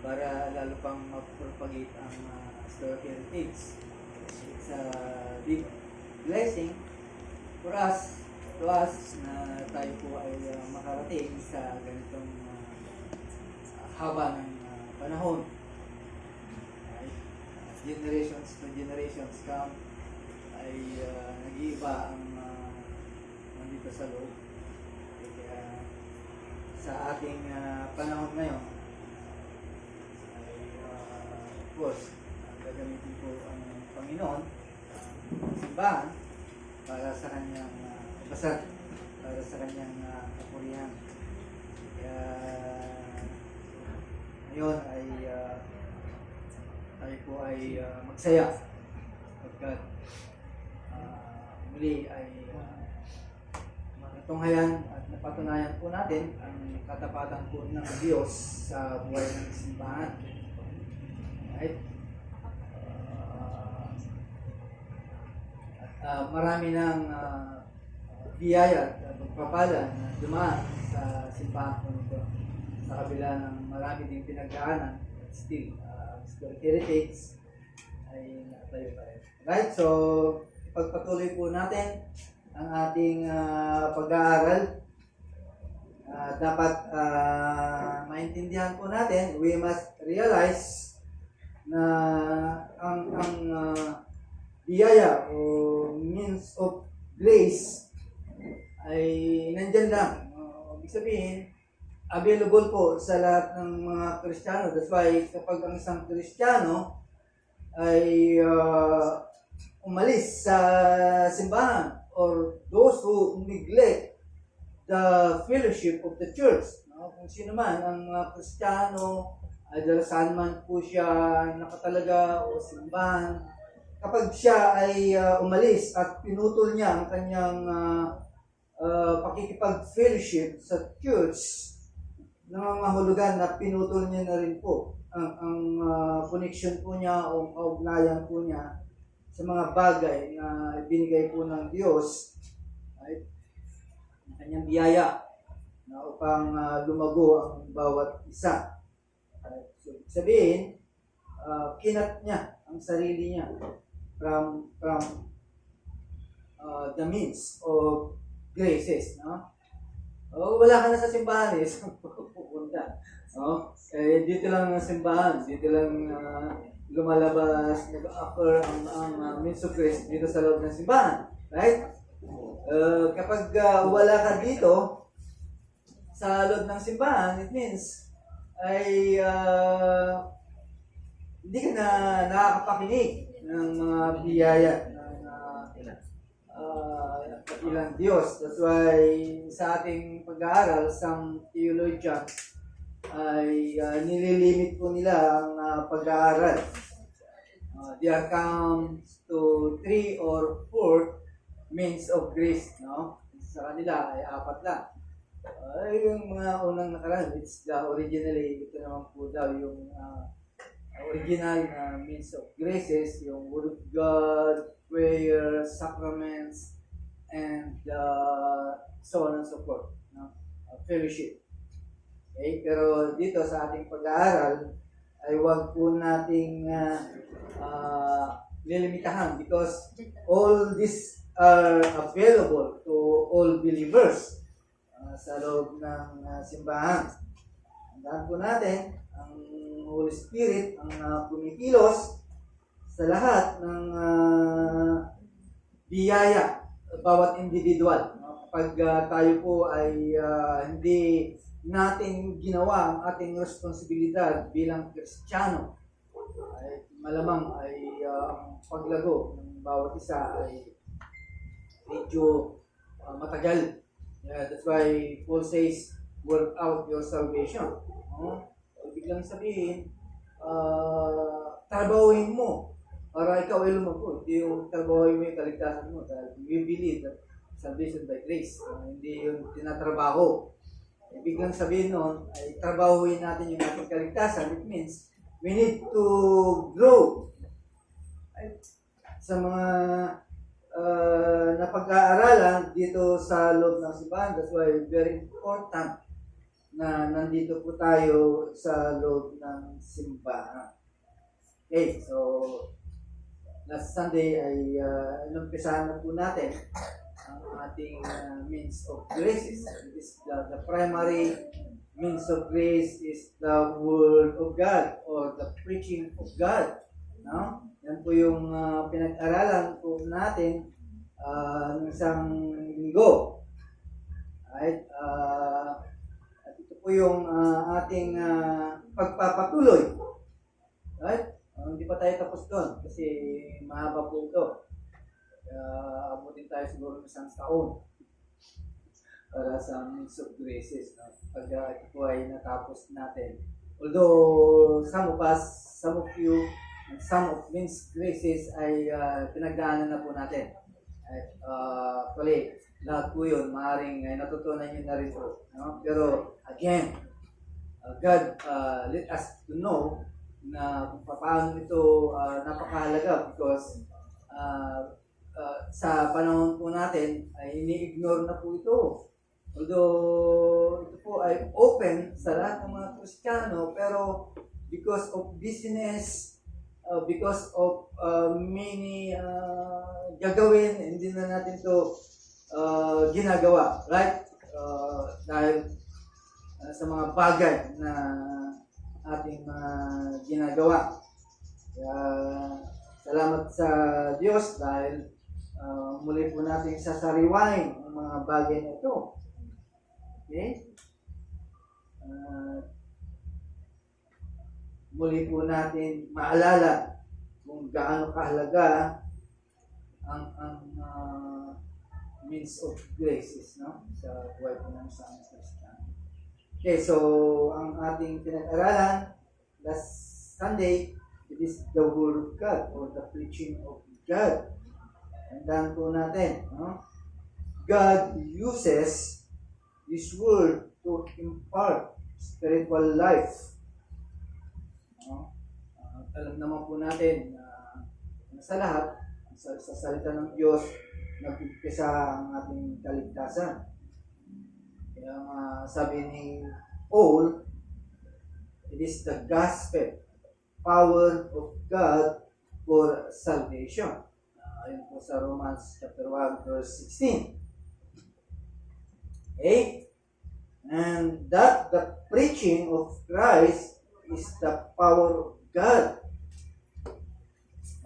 para lalo pang mapropagate ang historical heritage. It's a big blessing for us, to us, na tayo po ay makarating sa ganitong haba ng panahon. Right? Generations to generations come, ay nag-iiba ang nandito sa loob. Kaya sa ating panahon ngayon, ay of course, gagamitin po ang Panginoon, simbahan, para sa kanyang basag, para sa kanyang kapurihan. Kaya ngayon ay tayo po ay magsaya pagkat muli ay natunghayan at napatunayan po natin ang katapatan po ng Diyos sa buhay ng simbahan. Right? Marami ng biyaya at pagpapala na dumaan sa simbahan po nito sa kabila ng marami ding pinagdaanan at still historic heritage ay nakatayo pa rin. Right? So, ipagpatuloy po natin ang ating pag-aaral. Dapat maintindihan po natin, we must realize na ang biyaya o means of grace ay nandyan lang. Ibig sabihin, available po sa lahat ng mga Kristiyano. That's why kapag ang isang Kristiyano ay umalis sa simbahan or those who neglect the fellowship of the church, kung sino man ang Kristiyano, ay saan man po siya nakatalaga o simbahan, kapag siya ay umalis at pinutol niya ang kanyang pakikipag-fellowship sa church, nangangahulugan na pinutol niya na rin po ang connection po niya o kaugnayan po niya sa mga bagay na binigay po ng Diyos, right? Ang kanyang biyaya na upang lumago ang bawat isa. So, sabihin, kinat niya ang sarili niya from the means of graces, no? Wala ka na sa simbahan eh, saan pupunta? No? Dito lang ang simbahan, dito lang lumalabas, nag-offer ang means of grace dito sa loob ng simbahan. Right? Kapag wala ka dito sa loob ng simbahan, it means ay hindi ka na nakakapakinig ng mga biyaya ng ilang Diyos. That's why sa ating pag-aaral, some theologians ay nililimit po nila ang pag-aaral. There comes to 3 or 4 means of grace, no? Sa kanila ay 4 lang. Yung mga unang nakaraan, it's the originally, ito naman po daw yung original na means of graces, yung Word of God, prayer, sacraments, and so on and so forth, no? Fellowship. Okay? Pero dito sa ating pag-aaral ay huwag po nating lilimitahan because all these are available to all believers sa loob ng simbahan. Tandaan po natin, ang Holy Spirit ang kumikilos sa lahat ng biyaya bawat individual. Kapag tayo po ay hindi natin ginawa ang ating responsibilidad bilang Kristiyano, ay malamang ay ang paglago ng bawat isa ay medyo matagal. That's why Paul says, work out your salvation. Ibig lang sabihin, trabahuin mo para ikaw ay lumago. Hindi yung trabahuin mo yung kaligtasan mo. Dahil we believe that salvation by grace. Hindi yung tinatrabaho. Ibig lang sabihin nun, ay trabahuin natin yung ating kaligtasan. It means, we need to grow. Right? Sa mga napag-aaralan dito sa loob ng simbahan, that's why very important na nandito po tayo sa loob ng simbahan. Okay, so last Sunday ay inumpisahan na po natin ang ating means of graces. The primary means of grace is the Word of God or the preaching of God. No? Yan po yung pinag-aralan po natin ng isang linggo. Right? At ito po yung ating pagpapatuloy. Right? Hindi pa tayo tapos doon kasi mahaba po ito. Abutin tayo siguro ng isang taon para sa means of graces. No? Pag ito po ay natapos natin. Although some of us, some of you, and some of means graces ay pinagdaanan na po natin. At actually, lahat po yun, maaaring natutunan nyo na rin po. No? Pero again, God let us to know na kung paano ito napakahalaga because sa panahon po natin ay ini-ignore na po ito. Although ito po ay open sa lahat ng mga Kristiyano, pero because of business, because of many gagawin, hindi na natin ito ginagawa. Right? Dahil sa mga bagay na ating ginagawa. Kaya salamat sa Diyos dahil muli po natin sasariwain ang mga bagay na ito. Okay? Muli po natin maalala kung gaano kahalaga ang means of graces, no? Sa buhay po ng isang Kristiyano. Okay, so ang ating pinag-aralan last Sunday, it is the Word of God or the preaching of God. Tandaan po natin, no? God uses His Word to impart spiritual life. No? Alam naman po natin na sa lahat, sa salita ng Diyos, nag-umpisa ang ating kaligtasan. Kaya sabi ni Paul, it is the gospel, power of God for salvation. Ayun po sa Romans chapter 1 verse 16. Okay? And that the preaching of Christ is the power of God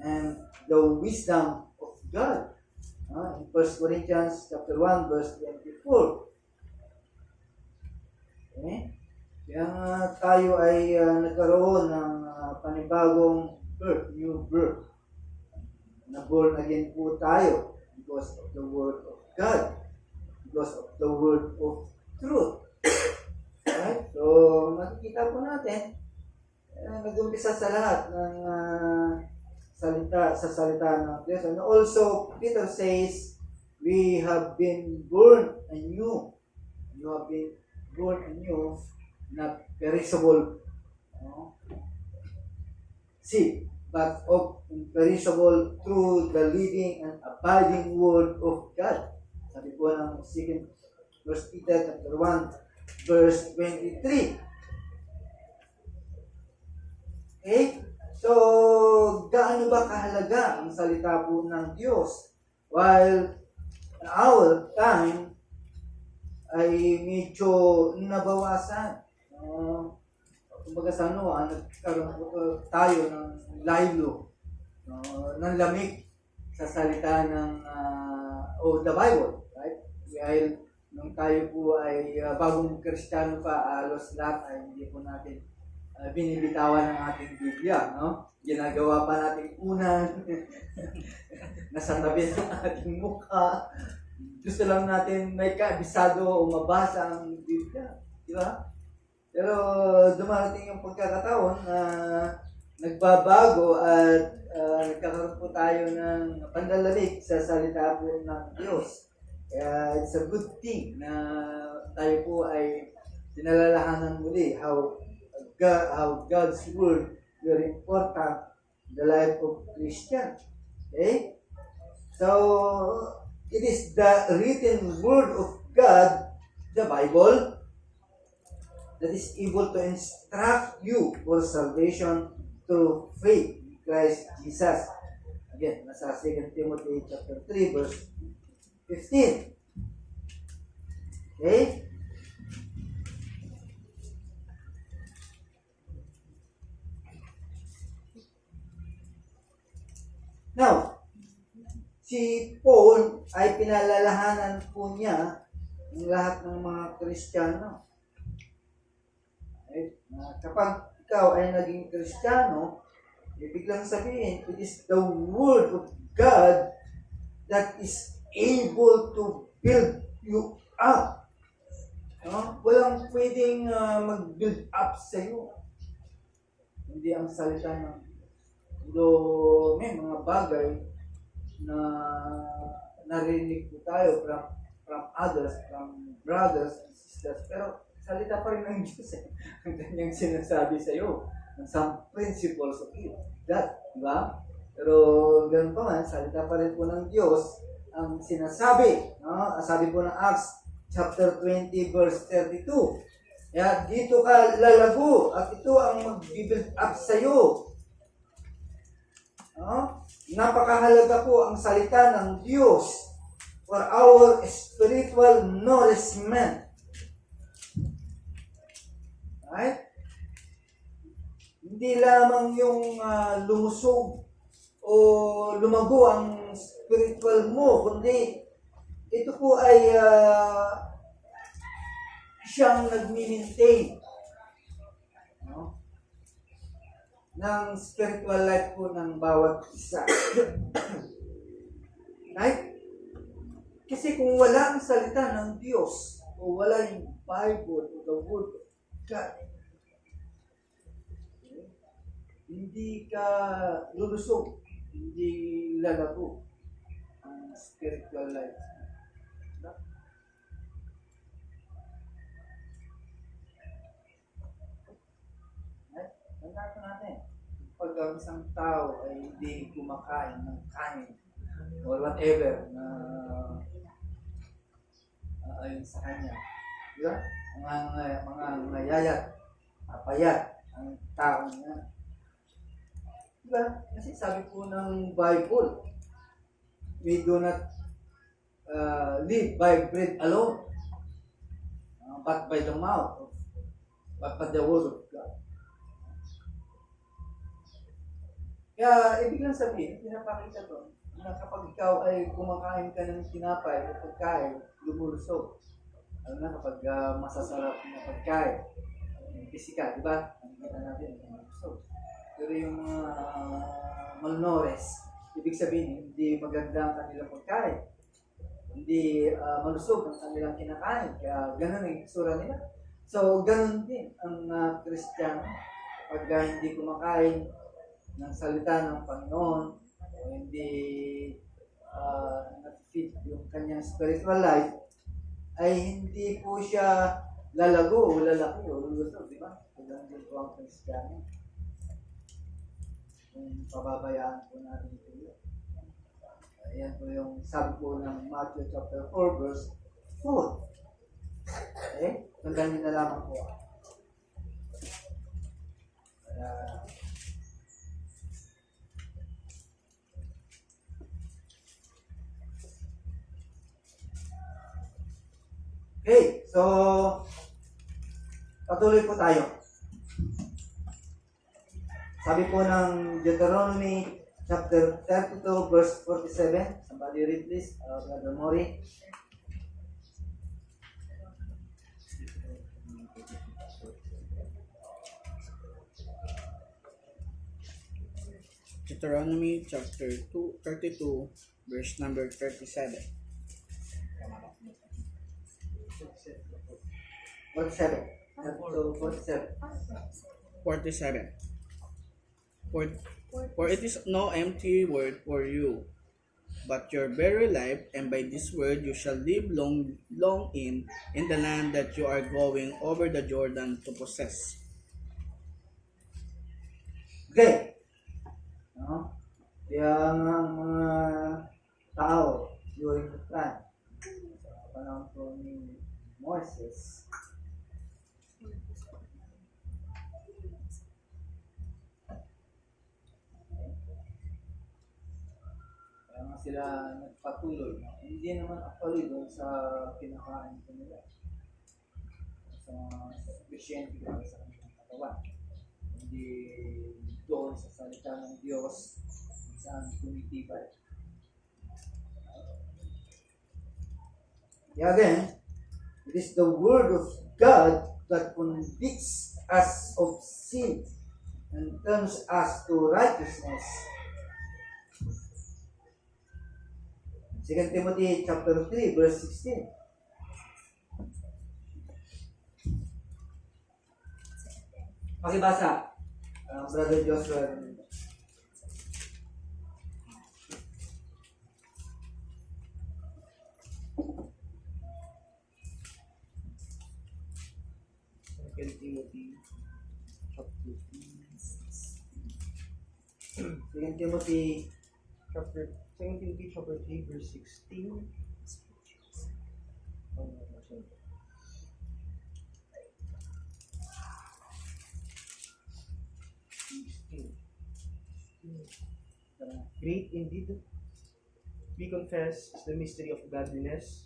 and the wisdom of God. In 1 Corinthians chapter 1 verse 24. Okay? Kaya tayo ay nagkaroon ng panibagong birth, new birth. Na born again po tayo because of the Word of God, because of the Word of truth. Right? So, makikita po natin, nag-umpisa sa lahat ng salita ng Diyos. And also, Peter says, we have been born anew. You have been born anew, not perishable seed, but of imperishable through the living and abiding Word of God. Sabi po ng 2 Peter chapter 1 verse 23. Okay? So, gaano ba kahalaga ang salita po ng Diyos? While our time ay medyo nabawasan. Kumbaga sa nagkaroon po tayo ng laylo, ng lamig sa salita ng the Bible, right? Dahil nung tayo po ay bagong Kristiyano pa, halos lahat ay hindi po natin binibitawan ng ating Biblia, no? Ginagawa pa natin unan, nasa tabi ng ating mukha. Gusto lang natin may kabisado o mabasa ang Biblia, di ba? Pero dumarating yung pagkakataon na nagbabago at nagkakaroon po tayo ng pandalamig sa salita po ng Diyos. Kaya it's a good thing na tayo po ay pinalalahanan muli how God's Word very important in the life of Christian. Okay? So, it is the written Word of God, the Bible, that is able to instruct you for salvation through faith in Christ Jesus. Again, nasa 2 Timothy chapter 3, verse 15. Okay? Now, si Paul ay pinalalahanan po niya ng lahat ng mga Kristiyano. Okay? Kapag ikaw ay naging Kristiyano, ibig lang sabihin, it is the Word of God that is able to build you up. No? Walang pwedeng mag-build up sa iyo. Hindi ang salita ng do may mga bagay na narinig po tayo from others, from brothers and sisters, pero salita pa rin ng Diyos eh. Ang kanyang sinasabi sa iyo, some principles of it. That, di ba? Pero ganun pa man, salita pa rin po ng Diyos ang sinasabi. No? Sabi po ng Acts chapter 20 verse 32. Kaya dito ka lalago at ito ang mag-build up sa iyo. Napakahalaga po ang salita ng Diyos for our spiritual nourishment. Right? Hindi lamang yung lumusog o lumago ang spiritual mo, kundi ito po ay siyang nag-maintain ng spiritual life po ng bawat isa. Right? Kasi kung wala ang salita ng Diyos o wala yung Bible o the Word of God, hindi ka lulusog, hindi lalago ang spiritual life. Right? Tandaan natin, pag ang isang tao ay hindi kumakain ng kanin or whatever na ayon sa kanya, di ba? Mga yayat, payat ang tao niya. Di ba? Kasi sabi po ng Bible, we do not live by bread alone, but by the mouth, but by the word of God. Kaya, ibig lang sabihin, pinapakita to, na kapag ikaw ay kumakain ka ng tinapay o pagkain, lumulusog. Ano na kapag masasarap na pagkain, physical, di ba? Nakikita natin, lumulusog. Pero yung mga malnourished, ibig sabihin, hindi maganda ang kanilang pagkain. Hindi malusog ang kanilang kinakain. Kaya ganun ang iksura nila. So, ganun din ang Kristiyano. Pag hindi kumakain ng salita ng Panginoon o hindi na-feed yung kanyang spiritual life, ay hindi po siya lalago o lalaki o lulusog, di ba? Ganun din po ang Kristiyano. Kung pababayaan po natin ito yun. Ayan po yung sabi po ng Matthew chapter 4 verse 4. Okay? Tandaan nyo na lamang po. Okay, so patuloy po tayo. Sabi po ng Deuteronomy chapter 32 verse 47. Somebody read please, Brother Mori. Deuteronomy chapter 32 verse number 37. 47. 47. 47. For it is no empty word for you, but your very life, and by this word you shall live long in the land that you are going over the Jordan to possess. Okay. No? Kaya nga ang mga tao during the time, sa panahon po ni Moses, sila nagpatuloy. No? Hindi naman actually doon sa kinakain ko nila. Sa sufficient lang sa kanilang katawan. Hindi doon sa salita ng Diyos saan tumitibay. Kaya again, it is the word of God that convicts us of sin and turns us to righteousness. 2 Timothy chapter 3 verse 16. Pakibasa, Brother Joshua. Second Timothy chapter 2 Timothy chapter 3 verse 16. Oh, no, sorry. Great indeed, we confess, is the mystery of godliness.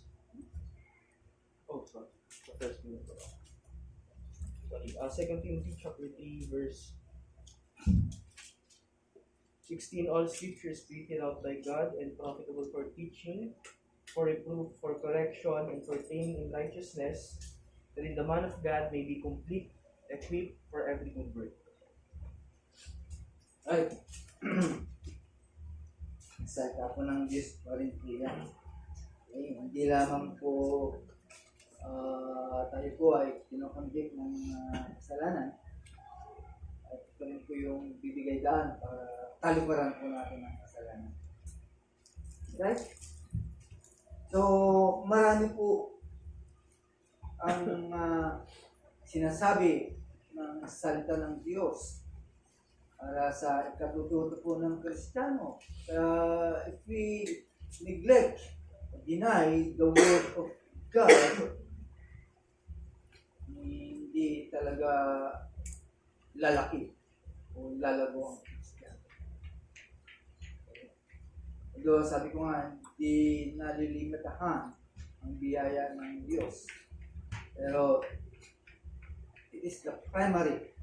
Oh, sorry. The first one. Sorry. 2 Timothy chapter 3 verse 16. All scripture is breathed out by God and profitable for teaching, for reproof, for correction, and for training in righteousness, that in the man of God may be complete, equipped for every good work. Right. Salita po ng Diyos pa rin po yan. Okay. Hindi lamang po tayo po ay kinokonvict ng kasalanan. At ito rin po yung bibigay daan para talikuran po natin ang kasalanan. Right? So, marami po ang sinasabi ng salita ng Diyos para sa ikatututo po ng Kristiyano. If we neglect or deny the word of God, hindi talaga lalaki o lalago ang Kristiyano. Although sabi ko nga, hindi nalilimitahan ang biyaya ng Diyos. Pero it is the primary,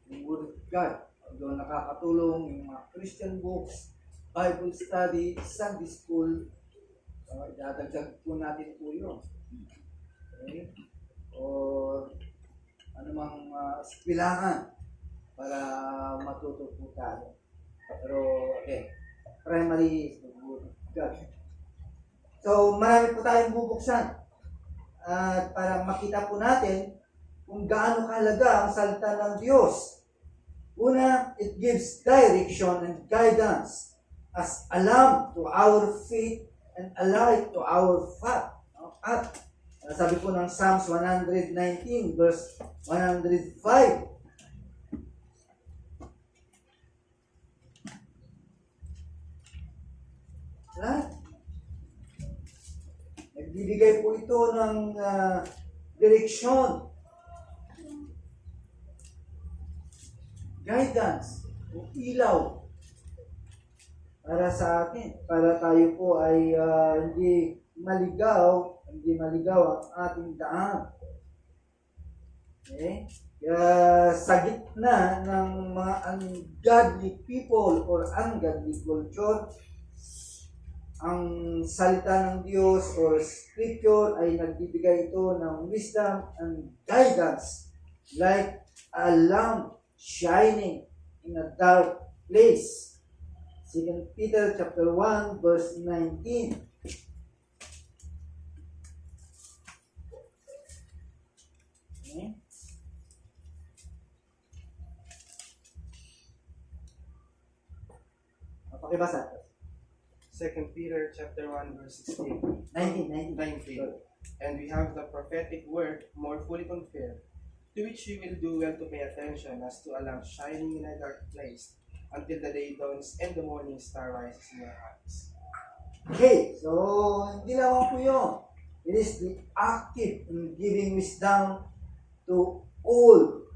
the word of God. Although nakakatulong yung mga Christian books, Bible study, Sunday school, idadagdag po natin po yun. Okay? O anumang espilahan para matuto po tayo. Pero, okay, primary is the word of God. So, marami po tayong bubuksan at para makita po natin kung gaano kahalaga ang salita ng Diyos. Una, it gives direction and guidance as a lamp to our feet and a light to our path. Sabi po ng Psalms 119 verse 105. Nagbibigay po ito ng direksyon, guidance, o ilaw para sa atin, para tayo po ay hindi maligaw ang ating daan. Okay? Kaya sa gitna ng mga ungodly people or ungodly culture, ang salita ng Diyos or scripture ay nagbibigay ito ng wisdom and guidance like a lamp shining in a dark place. 2 Peter chapter 1 verse 19. Okay. Pakibasa. 2 Peter chapter 1 verse 16. 19. And we have the prophetic word more fully confirmed, to which you will do well to pay attention as to a lamp shining in a dark place until the day dawns and the morning star rises in your hearts. Okay, so hindi lang po yun. It is the active in giving wisdom to all,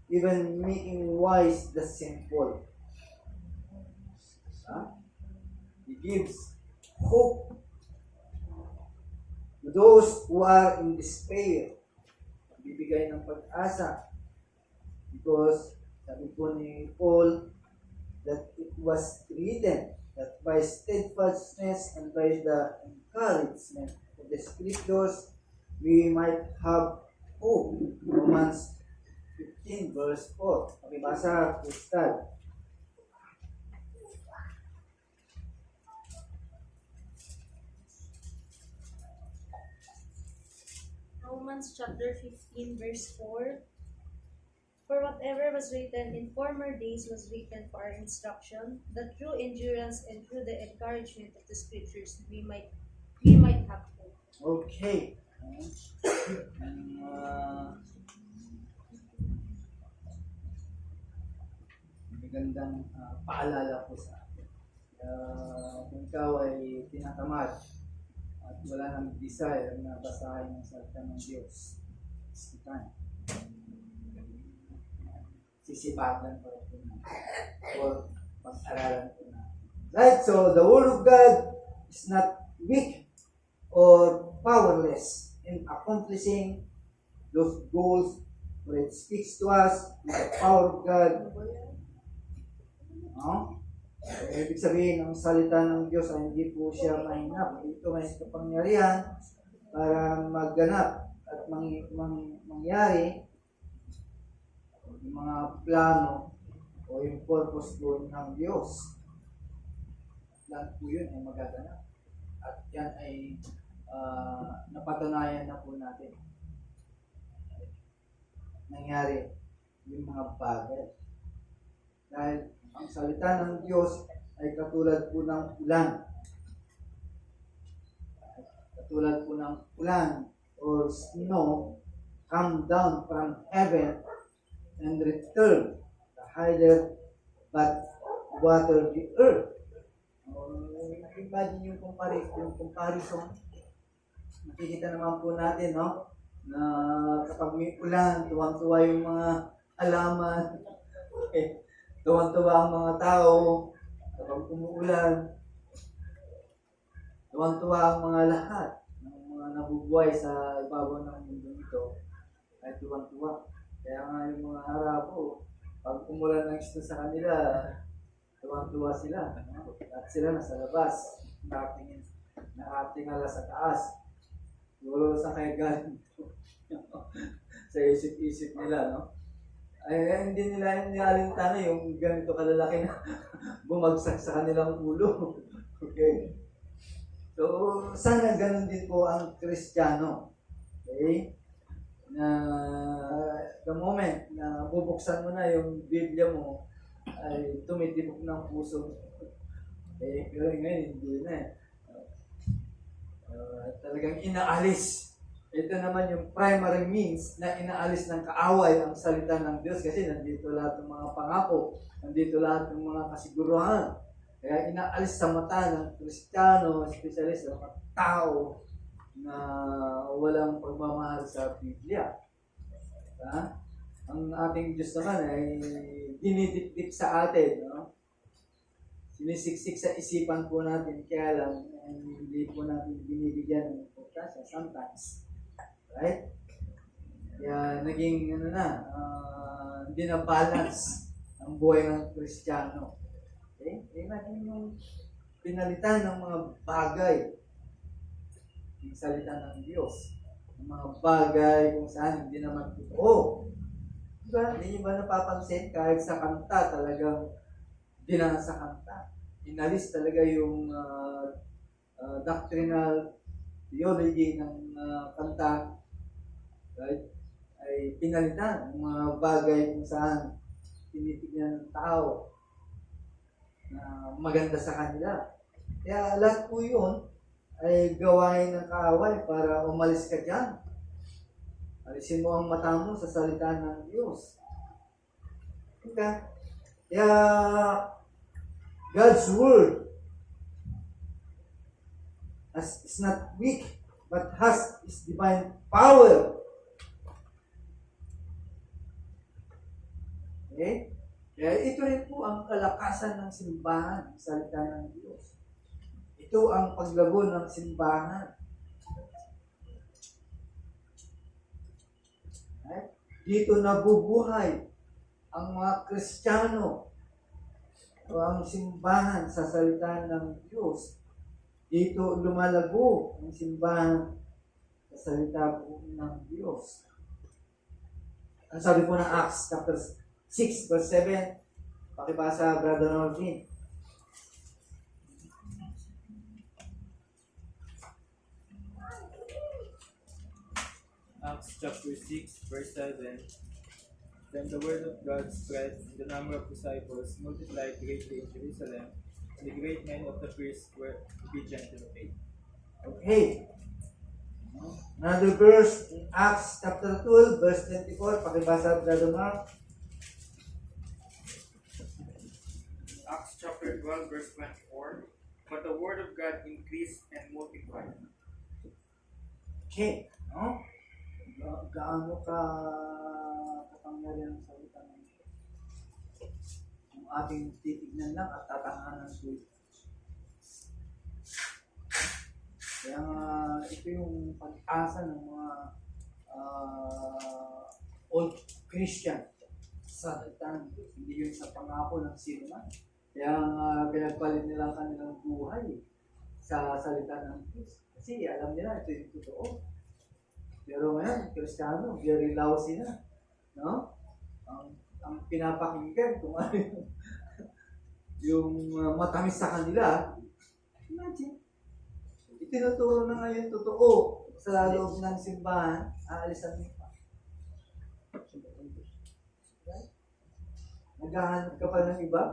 even making wise the simple. He gives hope to those who are in despair. Bibigay ng pag-asa. Because, sabi po ni Paul, that it was written that by steadfastness and by the encouragement of the scriptures, we might have hope. Romans 15 verse 4. Pakibasa, Crystal. Romans chapter 15 verse 4. For whatever was written in former days was written for our instruction, that through endurance and through the encouragement of the scriptures we might have hope. Okay. Magandang paalala po sa akin. Kung ikaw ay tinatamad at wala nang desire na basahin ang salita ng Diyos, isipan. Sisipagan pa rin po natin. Or pag-aralan po natin. Right? So, the Word of God is not weak or powerless in accomplishing those goals where it speaks to us with the power of God. No? Ibig sabihin, ang salita ng Diyos ay hindi po siya mahinap. Ito may kapangyarihan para magganap at mangyari yung mga plano o yung purpose po ng Diyos. Lahat po yun ay magaganap. At yan ay napatunayan na po natin. Nangyari yung mga bagay. Dahil ang salita ng Diyos ay katulad po ng ulan. Katulad po ng ulan or snow come down from heaven and return the hider but water the earth. Imagine yung comparison. Nakikita naman po natin, no? Na kapag may ulan, tuwang-tuwa yung mga halaman. Tuwang-tuwa ang mga tao kapag umuulan. Tuwang-tuwa ang mga lahat ng mga nabubuhay sa ibabaw ng mundo nito ay tuwang-tuwa. Kaya nga yung mga Arabo, pag umulan ng gusto sa kanila, tuwang-tuwa sila. At sila nasa labas, nakatingala sa taas. Siguro sa kaya galing sa isip-isip nila, no? Ay, hindi nila inaalintana yung ganito kalalaki na bumagsak sa kanilang ulo. Okay? So, sana ganun din po ang Kristiyano. Okay? Na the moment na bubuksan mo na yung Biblia mo, ay tumitibok ng puso. Okay? Pero ngayon, hindi na eh. Talagang inaalis. Ito naman yung primary means na inaalis ng kaaway ang salita ng Diyos kasi nandito lahat ng mga pangako, nandito lahat ng mga kasiguruhan. Kaya inaalis sa mata ng Kristiyano, especially sa mga tao na walang pagmamahal sa Biblia. Ang ating Diyos naman ay dinidikdik sa atin. No? Sinisiksik sa isipan po natin, kaya lang hindi po natin binibigyan ng importansya sometimes. Right? Kaya naging hindi na balance ang buhay ng Kristiyano. Okay? Imagine yung pinalitan ng mga bagay yung salita ng Diyos. Yung mga bagay kung saan hindi naman totoo. Diba? Hindi nyo ba napapansin kahit sa kanta talagang dinala sa kanta. Inalis talaga yung doctrinal theology ng kanta, right? Ay pinalitan ng mga bagay kung saan tinitignan ng tao na maganda sa kanila. Kaya lahat po yun ay gawain ng kaaway para umalis ka dyan. Alisin mo ang mata mo sa salita ng Diyos. Okay? Kaya God's Word is not weak, but has His divine power. Okay? Kaya ito rin po ang kalakasan ng simbahan, ng salita ng Diyos. It ito ang paglago ng simbahan. Dito nabubuhay ang mga Kristiyano o ang simbahan sa salita ng Diyos. Dito lumalago ang simbahan sa salita po ng Diyos. Ang sabi po ng Acts chapter 6 verse 7, pakibasa Brother Norvin. Acts chapter 6, verse 7. Then the word of God spread, and the number of disciples multiplied greatly in Jerusalem, and the great many of the priests were obedient to the faith. Okay. Another verse in Acts chapter 12 verse 24, pakibasa Brother Mark. Acts chapter 12, verse 24. But the word of God increased and multiplied. Okay. No? Gaano ka kapangyarihan ng salita ng Diyos? Ang ating titignan lang at tatanganan ko. Kaya ito yung pag-asa ng mga old Christian sa salita ng Diyos. Hindi yun sa pangako ng sino man. Kaya pinagpalit nila ang kanilang buhay sa salita ng Diyos. Kasi alam nila ito yung totoo. Pero ngayon, Kristiyano, very lousy na. No? Ang pinapakinggan kung ano yung matamis sa kanila. Imagine. Itinuturo na ngayon totoo sa loob ng simbahan, aalisan mo pa. Naghahanap ka pa ng iba?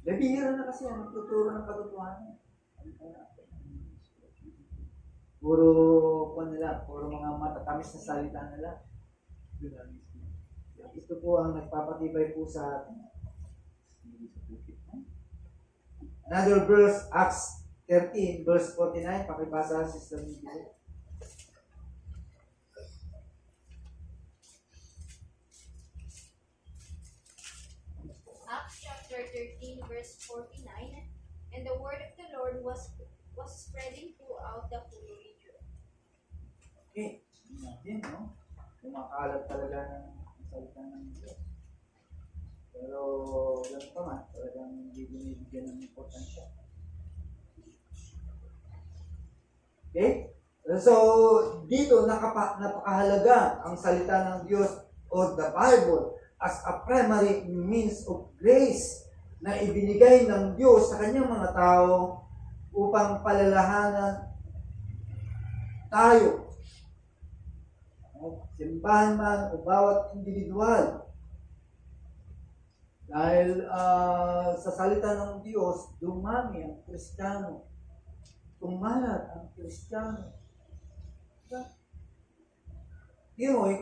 Nabihira na kasi ang nagtuturo ng katotohanan. Puro mga matatamis na salita nila. Ito po ang nagpapatibay po sa atin. Another verse, Acts 13, verse 49, pakibasa Sister Miguel. Acts chapter 13, verse 49. And the word of the Lord was spreading throughout the whole region. Okay, natin, no? Kumakalat talaga ng salita ng Diyos. Pero, ganun pa man, talagang hindi binibigyan ng importansya. Okay? So, dito napakahalaga ang salita ng Diyos o the Bible as a primary means of grace na ibinigay ng Diyos sa kanyang mga tao upang palalahanan tayo. Simbahan man o bawat individual. Dahil sa salita ng Diyos, dumami ang Kristiyano. Tumalat ang Kristiyano.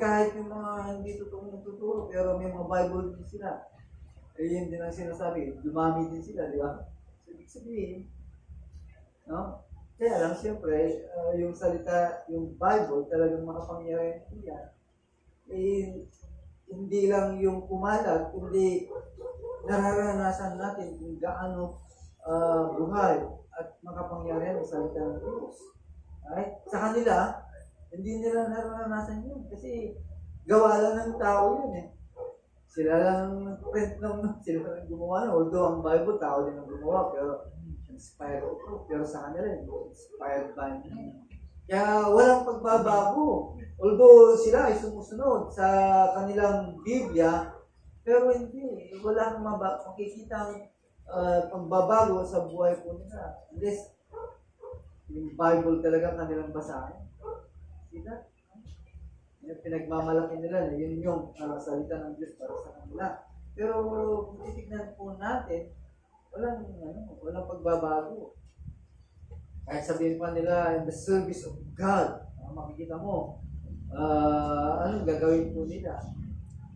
Kahit yung mga hindi totoong nagtuturo, pero may mga Bible din sila. Yun din ang sinasabi, dumami din sila, di ba? So, ibig sabihin, no? Kaya lang, siyempre, yung salita, yung Bible, talagang makapangyarihan po yan. Hindi lang yung kumalat, kundi nararanasan natin kung gaano buhay at makapangyarihan ang salita ng Diyos. Right? Sa kanila, hindi nila nararanasan yun kasi gawa lang ng tao yun eh. Sila lang nag-print lang, sila lang gumawa. Although ang Bible, tao din ang gumawa, pero inspired ito. Pero sa kanila, inspired by me. Kaya walang pagbabago. Although sila ay sumusunod sa kanilang Biblia, pero hindi. Wala kang makikita ang pagbabago sa buhay po nila. Unless yung Bible talaga kanilang basahin. Sila? Pinagmamalaki nila na yun yung salita ng Diyos para sa kanila. Pero kung titignan po natin, walang pagbabago. Kahit sabihin pa nila in the service of God, makikita mo, anong gagawin po nila?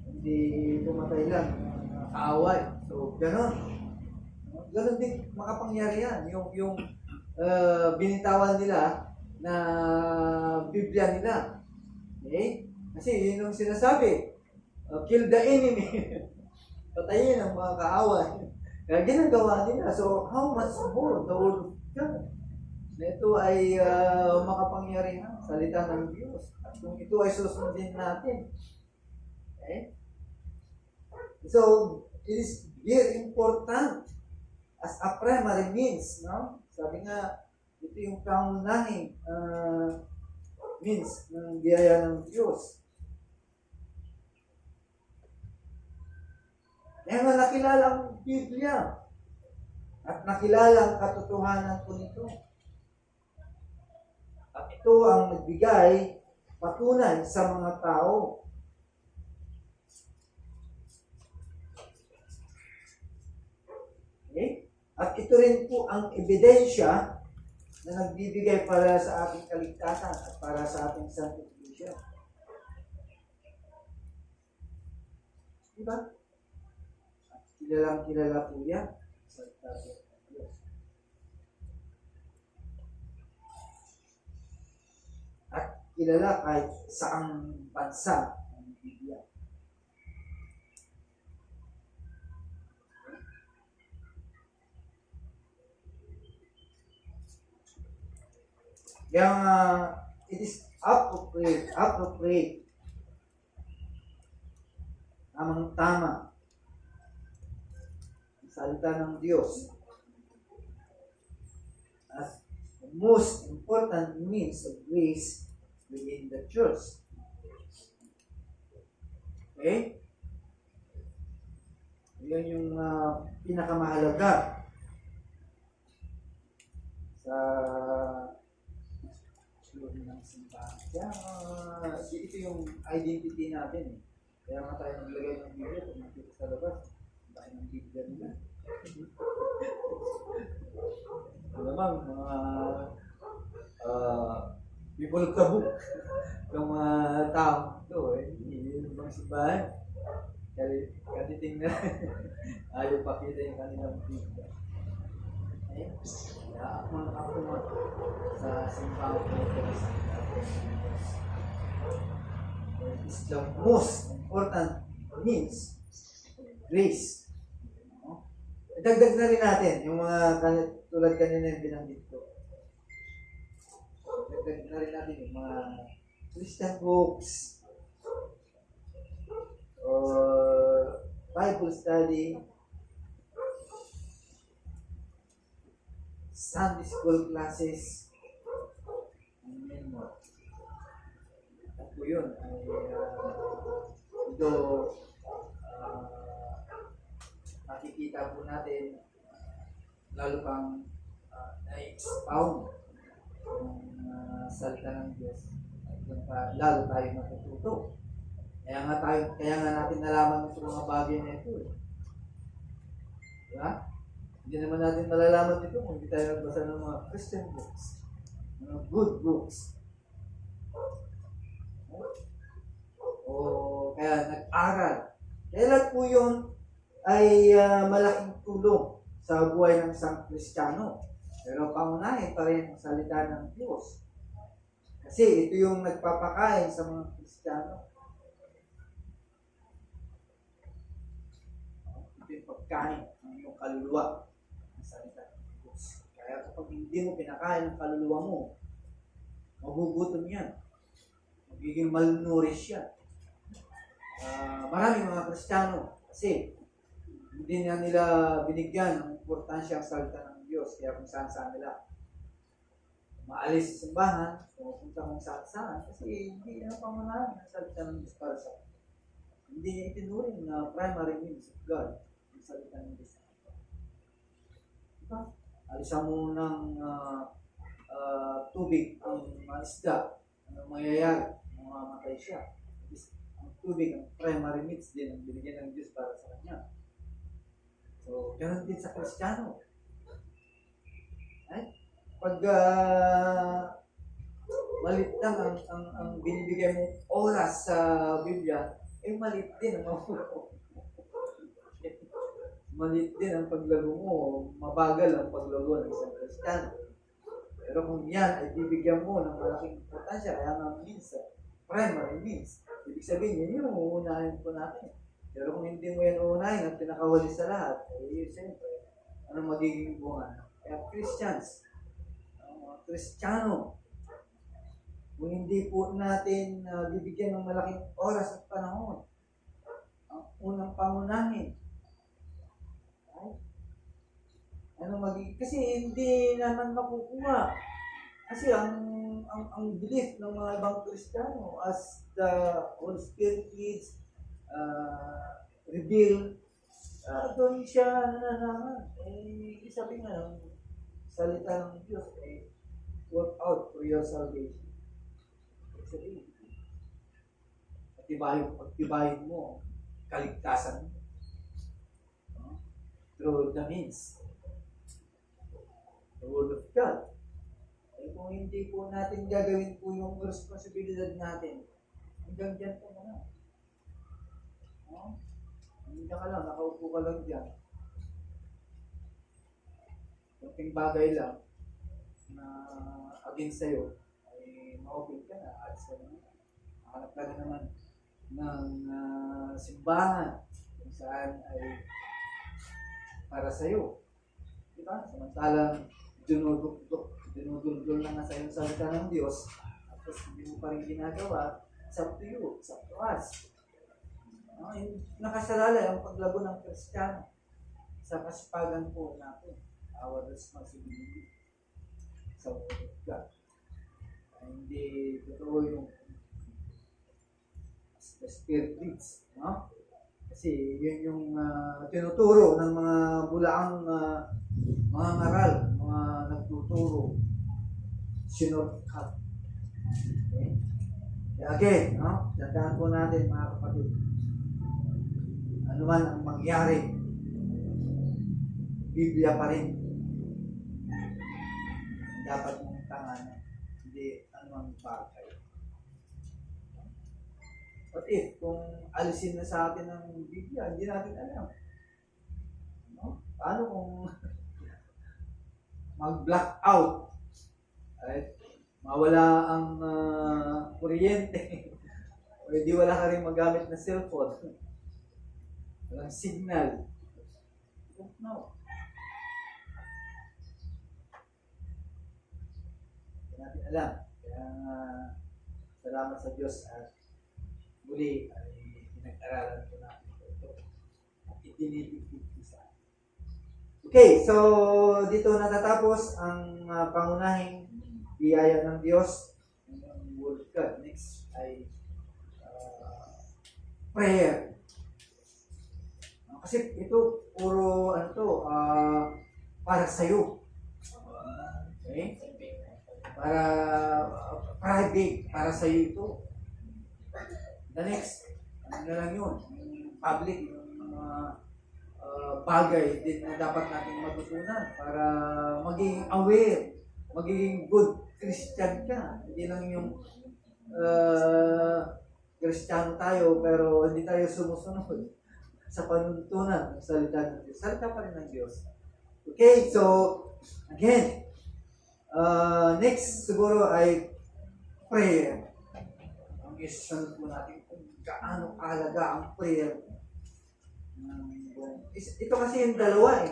Hindi pumatay lang, kaaway. So, ganon. Ganon din makapangyarihan. Yung binitawan nila na Biblia nila. Okay? Kasi yun yung sinasabi, kill the enemy. Patayin ang mga kaaway. Kaya ginagawa nila. So, how much more the Word of God? Na ito ay makapangyarihan, salita ng Diyos. At kung ito ay susundin natin, okay? So, it is very important as a primary means, no? Sabi nga, ito yung pangunahing means ng biyaya ng Diyos. Kaya nga nakilala ang Biblia at nakilala ang katotohanan ko nito. At ito ang nagbigay patunay sa mga tao. Okay? At ito rin po ang ebidensya na nagbibigay para sa ating kaligtasan at para sa ating sanctification. Diba? At kilala po yan sa salita ng Diyos. At kilala kahit saang bansa ang Biblia. Yang it is appropriate, tamang-tama, ang salita ng Diyos as the most important means of grace within the church. Okay? Yan yung pinakamahalaga sa ng simbahan. Kaya ito yung identity natin eh. Kaya nga tayo naglagay ng Biblia kung nakita sa labas. Bakit ng Biblia nila? Ito naman, mga people of the book. Yung mga tao ito eh. Yung mga simbahan. Katiting na ayaw pakita yung kanilang Biblia. Okay? Kaya mga kapumat sa simbahan ko is the most important means of grace. No? Dagdag na rin natin yung mga tulad kanina yung binanggit ko. Dagdag na rin natin yung mga Christian books or Bible study, Sunday school classes, and then more. At po yun ay makikita po natin lalo pang na-expound yung salita ng Diyos. At yun pa, lalo tayo matututo. Kaya nga natin nalaman sa mga bagay na ito. Diba? Hindi naman natin malalaman ito kung hindi tayo nagbasa ng mga Christian books, mga good books. O kaya nag-aral. Kaya lahat po yun ay malaking tulong sa buhay ng isang Kristiyano. Pero pangunahin pa rin ang salita ng Diyos. Kasi ito yung nagpapakain sa mga Kristiyano. Ito yung pagkain ng iyong kaluluwa. Salita ng Diyos. Kaya kapag hindi mo pinakain ang kaluluwa mo, magugutom yan. Magiging malnourished yan. Maraming mga Kristiyano kasi hindi na nila binigyan ng importansya ang salita ng Diyos. Kaya kung saan-saan nila maalis sa simbahan, pumunta kung saan-saan kasi hindi na pangunahan ang salita ng Diyos para sa hindi niya itinuring na primary means of God ang salita ng Diyos. Alisan mo ng tubig ang mga isda, ano mangyayari, mamamatay siya. Ang tubig, ang primary needs din ang binigyan ng Diyos para sa kanya. So, ganoon din sa Kristiyano. Pag malit lang ang binibigay mong oras sa Biblia, malit din ang malit din ang paglago mo, mabagal ang paglago ng isang Kristiyano. Pero kung yan ay bibigyan mo ng malaking importansya, kaya nga means, primary means, ibig sabihin yun yung uunahin po natin. Pero kung hindi mo yan uunahin at pinakawali sa lahat, siyempre, Ano magiging bunga? Kaya Christians, mga Kristiyano, kung hindi po natin bibigyan ng malaking oras at panahon, ang unang pangunahin, ay, ano magiging, kasi hindi naman makukuha. Kasi ang belief ng mga ibang Kristiyano as the Holy Spirit leads, reveal, doon siya nananaman. Sabi nga ng salita ng Diyos, work out for your salvation. Sabi, pagtibayin mo, kaligtasan mo. Through the means, the Word of God. Kung hindi po natin gagawin po yung responsibilidad natin, hanggang dyan po na. Hindi ka lang, nakaupo ka lang dyan. Yung bagay lang na against sa'yo, ay ma-open ka na, alis ka na. Hanap ka na naman ng simbahan kung saan ay para sa'yo. Diba? Samantalang dinudul na nga sa iyong salita ng Diyos, tapos hindi mo pa rin ginagawa, it's up to you, it's up to us. Nakasalala ang paglago ng Kristiyano sa kasipagan po natin, our responsibility sa Word of God. Hindi totoo yung the Spirit leads, no? Kasi yun yung tinuturo ng mga bulaang mga ngaral, mga nagtuturo, shortcut. Okay? Kaya again, no? Tandaan po natin mga kapatid, ano man ang mangyari, Biblia pa rin dapat mong tanganan, hindi anumang bagay. But if, kung alisin na sa atin ng Biblia, hindi natin alam. No? Paano kung mag-black out? Right? Mawala ang kuryente. O hindi wala ka rin magamit na cellphone. Walang signal. No. Hindi natin alam. Kaya salamat sa Diyos at muli ay pinag-aralan ko natin ito. At itinitipid ko sa atin. Okay, so dito natatapos ang pangunahing biyaya ng Diyos ng Word of God. Next ay prayer. Kasi ito puro para sa iyo. Okay? Para private, para sa iyo ito. The next, ano na lang yun, yung public, yung mga bagay din na dapat natin matutunan para maging aware, maging good Christian ka. Hindi lang yung Kristiyano tayo pero hindi tayo sumusunod sa panuntunan ng salita ng Diyos. Salita pa rin ng Diyos. Okay, so again, next siguro ay prayer. Ang isunod po natin kung gaano kahalaga ang prayer. Ito kasi yung dalawa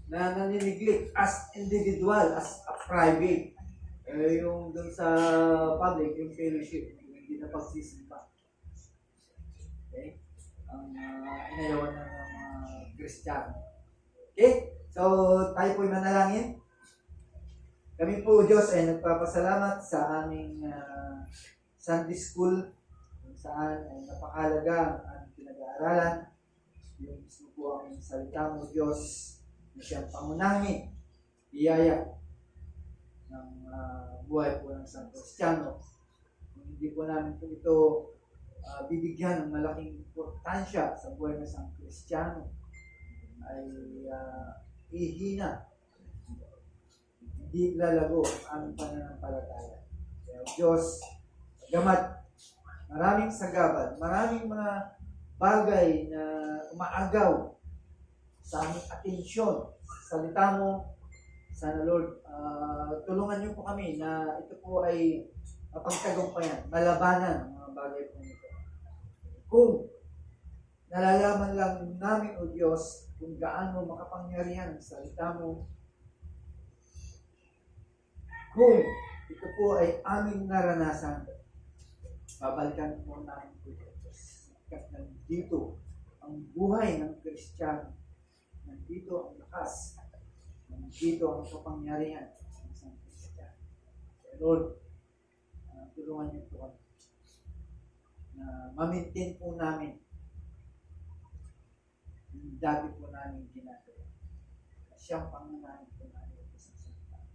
na naniniglik as individual, as a private. Yung dun sa public, yung fellowship, yung hindi na pagsisimba. Okay? Ang inayawan ng mga Kristiyano. Okay? So, tayo po'y manalangin. Kami po, Diyos, ay nagpapasalamat sa aming Sunday School kung saan ay napakahalaga ang aming pinag-aaralan. Yung mismo po ang salita mo, Diyos, na siyang pangunahing biyaya ng buhay po ng isang Kristiyano. Kung hindi po namin po ito bibigyan ng malaking importansya sa buhay ng isang Kristiyano, ay ihina, hindi lalago ang pananampalataya. Kaya Diyos, gamat maraming sagabal, maraming mga bagay na umaagaw sa aming atensyon sa salita mo, sana Lord, tulungan niyo po kami na ito po ay mapagtagumpayan, malabanan ang mga bagay po nito. Kung Nalalaman lang namin, O Diyos, kung gaano makapangyarihan ang salita mo. Kung ito po ay aming naranasan, babalikan po namin po, Diyos. At nandito ang buhay ng Kristiyano. Nandito ang lakas. Nandito ang kapangyarihan ng isang Kristiyano. Kaya Lord, tulungan niyo po kami na ma-maintain po namin yung dati po namin ginagawa. Siyang pangunahin po namin ito sa salita.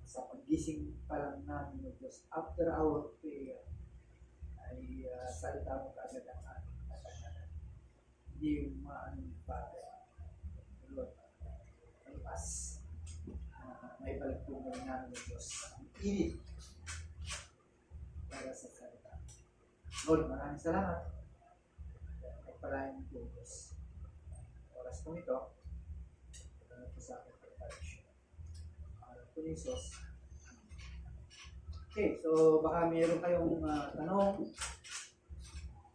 Sa pagising pa lang namin, O Diyos, after our prayer, ay salita mo kaagad ang ating katagalan. Hindi yung maanong bagay. Lord, palipas. May balik po namin namin, O Diyos, ang init para sa salita. Lord, maraming salamat. Pagpalain po, Diyos. Oras po ito, ito sa aking preparation. Po ni Jesus. Okay, so baka mayroon kayong tanong